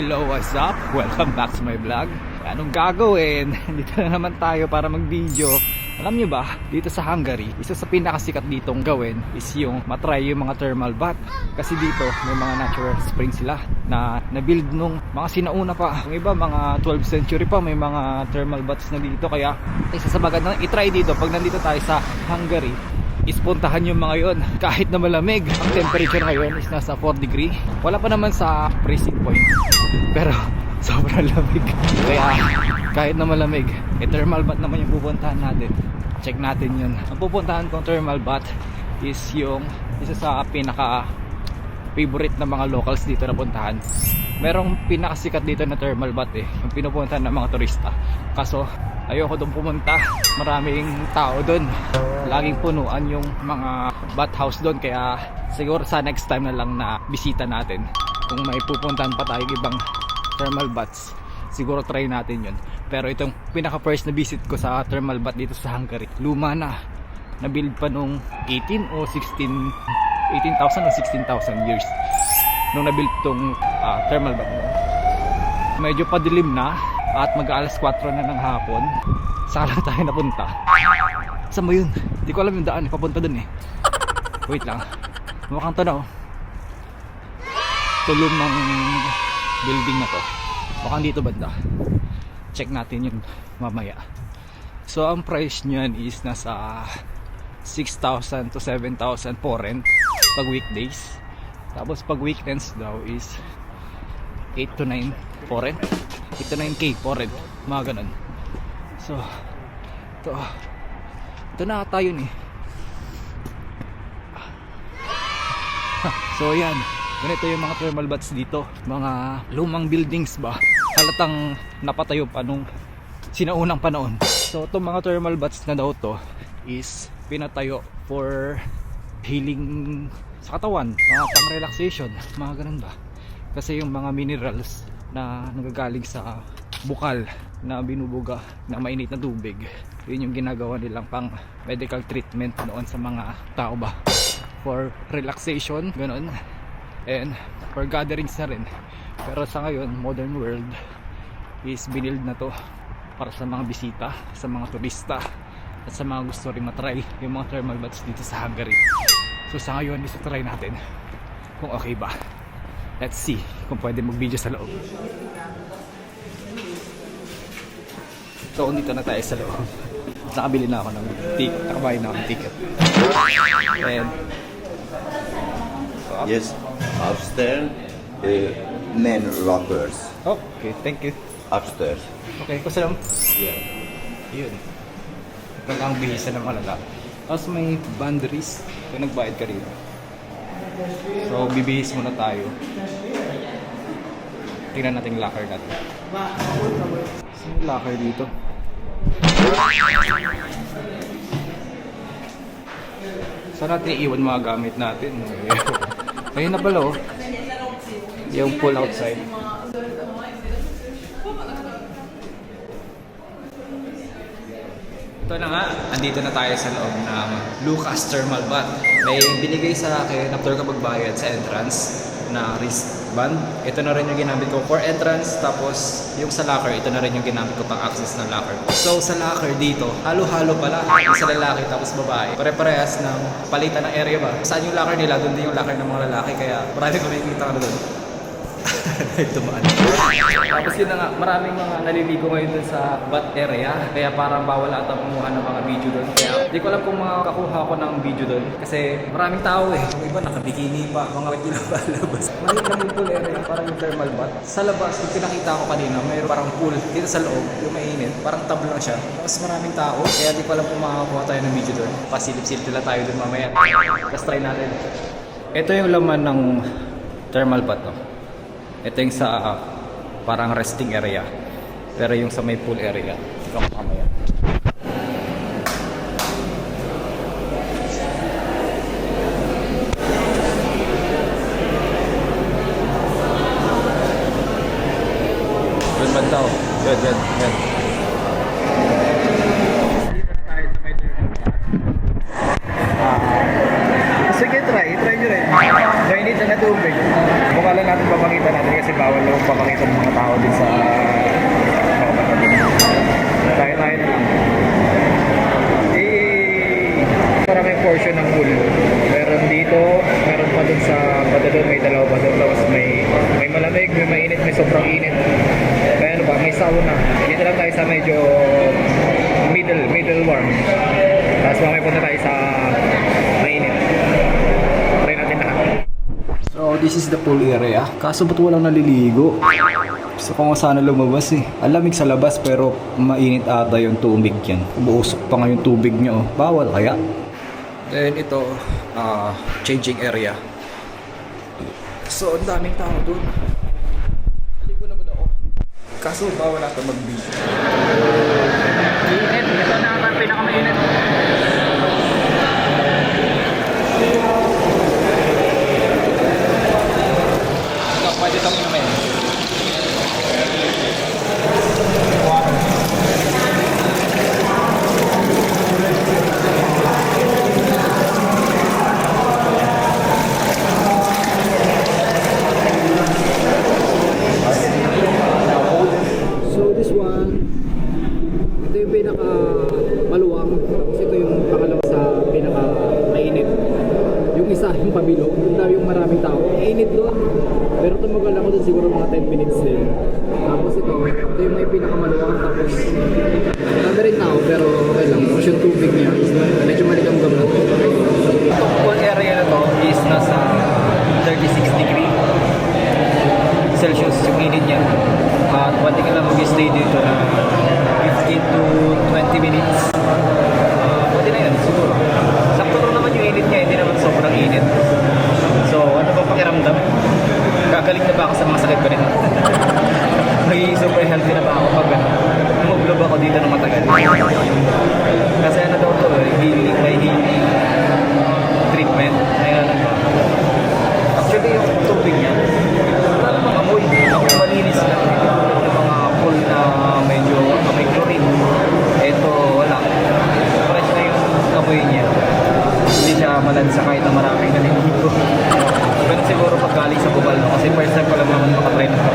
Hello, what's up? Welcome back to my vlog. Anong gagawin? Dito na naman tayo para mag-video. Alam nyo ba, dito sa Hungary, isa sa pinakasikat ditong gawin is yung matry yung mga thermal bath. Kasi dito, may mga natural spring sila na na-build nung mga sinauna pa. Yung iba, mga 12th century pa, may mga thermal baths na dito. Kaya, isa sa bagay na itry dito, pag nandito tayo sa Hungary, ispuntahan yung mga yon. Kahit na malamig, ang temperature ngayon is nasa 4 degree. Wala pa naman sa freezing point, pero sobrang lamig. Kaya kahit na malamig, thermal bath naman yung pupuntahan natin. Check natin yun. Ang pupuntahan kong thermal bath is yung isa sa pinaka favorite na mga locals dito na puntahan. Merong pinakasikat dito na thermal bath yung pinupuntahan ng mga turista. Kaso ayoko doon pumunta, maraming tao doon, laging punuan yung mga bathhouse doon. Kaya siguro sa next time na lang na bisita natin, kung may pupuntahan pa tayo ibang thermal baths, siguro try natin yun. Pero itong pinaka first na visit ko sa thermal bath dito sa Hungary, luma na, na-build pa nung 18,000 o 16,000 years nung na-build tong thermal bath. Medyo padilim na at mag-aalas 4 na ng hapon. Saka lang tayo napunta. Saan mo yun? Di ko alam yung daan, papunta dun Wait lang, mukhang tanaw tulong ng building na to. Mukhang dito banda. Check natin yun mamaya. So ang price nyan is nasa 6,000 to 7,000 for rent pag weekdays. Tapos pag weekends daw is 8 to 9 for rent. 8 to 9k for rent, mga ganun. So ito na tayo So yan, ganito yung mga thermal baths dito. Mga lumang buildings ba, halatang napatayo pa nung sinaunang panahon. So itong mga thermal baths na daw to is pinatayo for healing sa katawan, mga pang relaxation, mga ganun ba. Kasi yung mga minerals na nagagaling sa bukal na binubuga ng mainit na tubig, yun yung ginagawa nilang pang medical treatment noon sa mga tao ba, for relaxation, ganun, and for gatherings na rin. Pero sa ngayon, modern world is binild na to para sa mga bisita, sa mga turista, at sa mga gusto rin matry yung mga thermal baths dito sa Hungary. So sa ngayon, isa-try natin kung okay ba. Let's see kung pwede mag-video sa loob. So dito na tayo sa loob. Nakabili na ako ng ticket, nakabayad na ako ng ticket. And yes, upstairs, men rockers. okay, thank you. Upstairs. Okay, kusalam. Yeah. Yun. Ito lang ang bihisa ng malala. Tapos may boundaries kung nagbayad ka rin. So bibihis muna tayo. Tingnan natin yung locker natin. Saan yung locker dito? Saan natin iiwan mga gamit natin? Ayun na pala yung pull outside. Ito na nga, andito na tayo sa loob ng Lucas Thermal Bath. May binigay sa akin after ka magbayad sa entrance na wristband. Ito na rin yung ginamit ko for entrance. Tapos yung sa locker, ito na rin yung ginamit ko pang access ng locker. So sa locker dito, halo-halo pala. Isa lalaki tapos babae. Pare-parehas ng palitan ng area ba. Saan yung locker nila, doon din yung locker ng mga lalaki. Kaya marami ko nakikita ka na doon. Tumaan. Tapos yun na nga, maraming mga naliligo ngayon dun sa bath area. Kaya parang bawal ata kumuha ng mga video dun. Kaya di ko alam kung makakuha ko ng video dun. Kasi maraming tao Yung iba nakabikini pa, mga pinapalabas. Maliit lang yung pool area, parang yung thermal bath. Sa labas, yung pinakita ko kanina, mayroon parang pool. Dito sa loob, yung mainit, parang tub lang siya. Tapos maraming tao. Kaya di ko alam kung makakuha tayo ng video dun. Pasilip-silip nila tayo dun mamaya. Let's try natin. Ito yung laman ng thermal bath Ito yung sa parang resting area. Pero yung sa may pool area, ikaw mamaya. Doon banda Yan. Sige, try nyo rin. Mainit na tubig. Mukha lang natin papakita natin kasi bawal lang papakita ng mga tao din sa tayo na lang. Maraming portion ng pool. Meron dito, meron pa dun sa doon, may dalawa pa doon. Tapos may malamig, may mainit, may sobrang init. Kaya ano ba, may sauna. Dito lang tayo sa medyo middle warm. Tapos mamaya punta tayo sa mainit. Try natin lahat. So this is the pool area. Kaso ba't walang naliligo? Gusto ko nga sana lumabas eh. Alamig sa labas pero mainit ata yung tubig yan. Umuusok pa nga yung tubig niya oh. Bawal kaya? Then ito, changing area. So ang daming tao doon. Naligo naman ako. Kaso bawal ata mag-video. Init. Ito na ang pinakamainit. Ito, pwede itong inumin. So this one, ito yung pinaka maluwang, tapos ito yung pangalawa sa pinaka mainit. Yung isa yung pabilog, yung maraming tao, init doon. Pero tumagal ako doon siguro mga 10 minutes din. Tapos ito yung may pinaka maluwang, tapos marami rin tao pero okay lang. Tapos yung tubig niya is medyo maligam-gam lang. Itong pool area na to is nasa 36 degree Celsius yung init niya. At pwede ka lang mag-stay dito na 15 to 20 minutes. Pwede na yun, siguro. Sakto lang naman yung init niya, hindi naman sobrang init. So, ano ba pakiramdam? Gagaling na ba ako sa mga sakit ko rin? May super healthy na ba ako pag umublob ako dito ng matagal? Kasi ano daw to, healing by healing treatment. Ayan ano ba? Actually, yung tubig niya, wala namang amoy. Malinis lang. Yung mga pool na medyo may chlorine. Ito, wala. Fresh na yung amoy niya. Hindi siya malansa kahit na maraming naliligo. Ganun siguro pag galing sa Bubal, no? Kasi first time ko lang naman makatry na ito.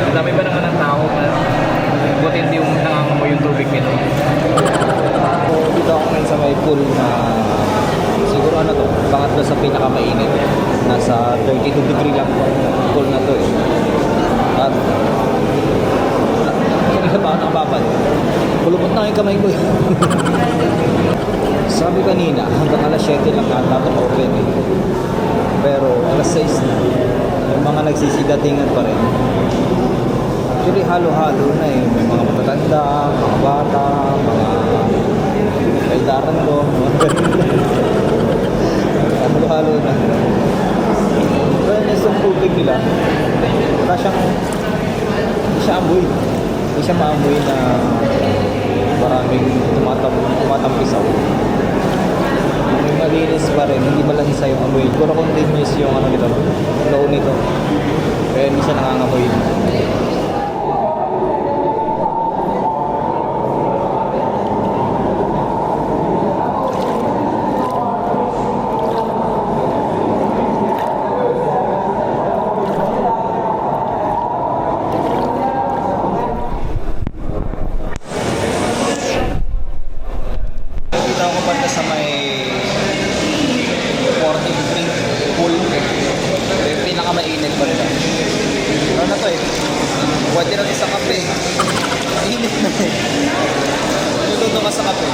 Ang dami ba naman ng tao na buti hindi yung nangangamoy yung tubig nito. So, dito ako ngayon sa may pool na siguro ano to, pangatlo sa pinakamainit. Nasa 32 degree lang pool na to eh. At kanina pa ako nakababad. Kulubot na yung kamay ko eh. Sabi kanina, hanggang alas 7 lang ata ito open eh. Pero alas 6 na, yung mga nagsisidatingan pa rin. Actually halo-halo na eh. May mga matatanda, mga bata, mga kaildaran ko, mga halo-halo na. Fairness yung tubig nila, wala siyang, hindi siya amoy. Hindi siya maamoy na maraming tumatampisaw. May malinis pa rin, hindi malansa yung amoy. Puro continuous yung ano nito, flow nito. Kaya hindi siya nangangamoy. Sa may 40 degree pool, yung pinakamainit pa rin. Ano na to eh, pwede lang isang kape. Mainit na eh. Luto ka sa kape.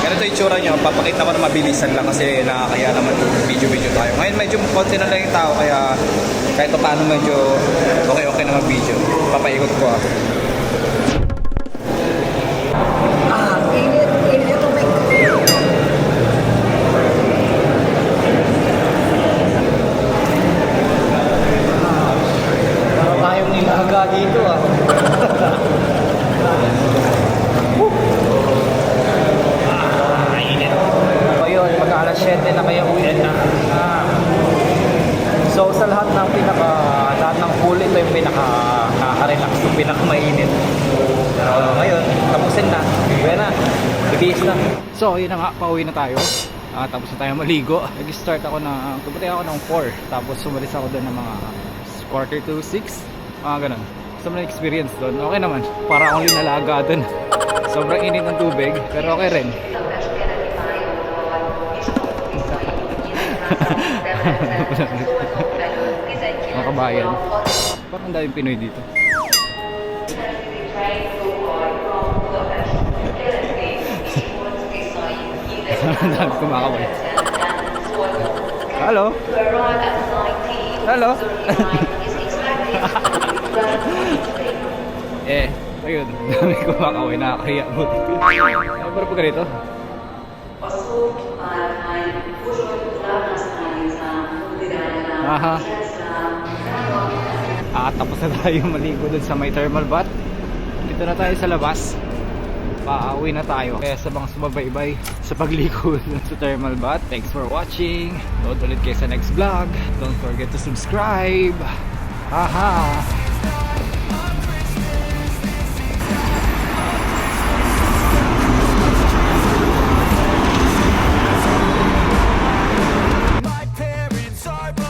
Ganito yung tsura nyo, papakita ko na mabilisan lang kasi nakakaya naman video-video tayo. Ngayon medyo konti na lang yung tao kaya kahit paano medyo okay na mag-video. Papaikot ko ah. Dito ah. Mainit. So yun, mag-alas 7 na kaya uwi na. So sa lahat ng pool, ito yung nakaka-relax, yung pinaka-mainit. Pero ngayon, tapusin na. Uwi na. Bigis na. So yun na nga, pauwi na tayo. Tapos na tayo maligo. Nag-start ako pumunta ako ng 4. Tapos sumalis ako doon ng mga quarter to 6, mga ganun. So may experience doon, okay naman. Para akong linalaga doon. Sobrang init ng tubig, pero okay rin. Mga kabayan, parang ang daming Pinoy dito. Ang daming kumakaway. Hello? Hello? Ayun, dami kumakaway, nakakaya mo. Pero pag ganito, aha. Tapos na tayo maligo dun sa may thermal bath. Dito na tayo sa labas. Pauwi na tayo. Kaya sa mga sumabaybay sa pagligo dun sa thermal bath, thanks for watching. Nood ulit kayo sa next vlog. Don't forget to subscribe. Haha.